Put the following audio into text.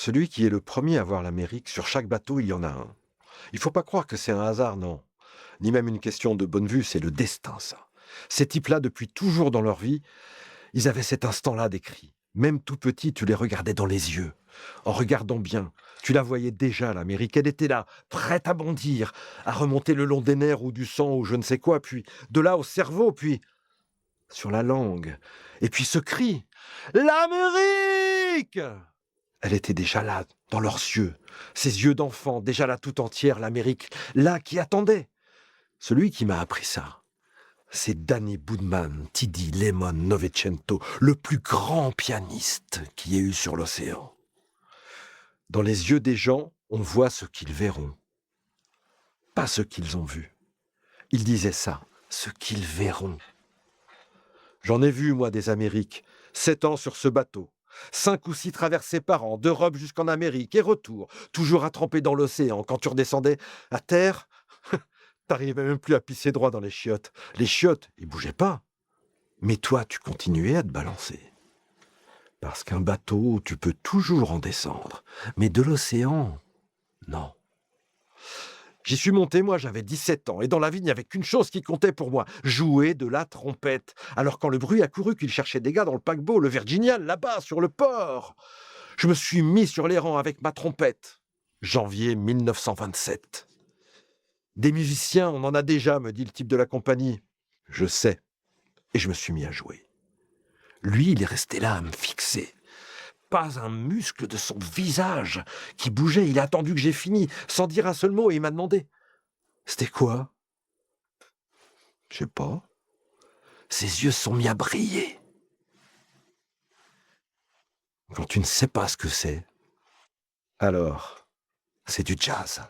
Celui qui est le premier à voir l'Amérique, sur chaque bateau, il y en a un. Il faut pas croire que c'est un hasard, non. Ni même une question de bonne vue, c'est le destin, ça. Ces types-là, depuis toujours dans leur vie, ils avaient cet instant-là d'écrit. Même tout petit, tu les regardais dans les yeux. En regardant bien, tu la voyais déjà, l'Amérique. Elle était là, prête à bondir, à remonter le long des nerfs ou du sang ou je ne sais quoi, puis de là au cerveau, puis sur la langue. Et puis ce cri, l'Amérique! Elle était déjà là, dans leurs yeux, ses yeux d'enfant, déjà là tout entière, l'Amérique, là qui attendait. Celui qui m'a appris ça, c'est Danny Boudman, Tidi Lemon Novecento, le plus grand pianiste qu'il y ait eu sur l'océan. Dans les yeux des gens, on voit ce qu'ils verront, pas ce qu'ils ont vu. Il disait ça, ce qu'ils verront. J'en ai vu, moi, des Amériques, 7 ans sur ce bateau. 5 ou 6 traversées par an, d'Europe jusqu'en Amérique et retour, toujours à tremper dans l'océan. Quand tu redescendais à terre, t'arrivais même plus à pisser droit dans les chiottes. Les chiottes, ils bougeaient pas. Mais toi, tu continuais à te balancer. Parce qu'un bateau, tu peux toujours en descendre. Mais de l'océan, non. J'y suis monté, moi, j'avais 17 ans, et dans la vie, il n'y avait qu'une chose qui comptait pour moi, jouer de la trompette. Alors quand le bruit a couru qu'il cherchait des gars dans le paquebot, le Virginian, là-bas, sur le port, je me suis mis sur les rangs avec ma trompette. Janvier 1927. Des musiciens, on en a déjà, me dit le type de la compagnie. Je sais, et je me suis mis à jouer. Lui, il est resté là à me fixer. Pas un muscle de son visage qui bougeait, il a attendu que j'ai fini, sans dire un seul mot, et il m'a demandé « C'était quoi ?» Je sais pas. Ses yeux se sont mis à briller. Quand tu ne sais pas ce que c'est, alors c'est du jazz.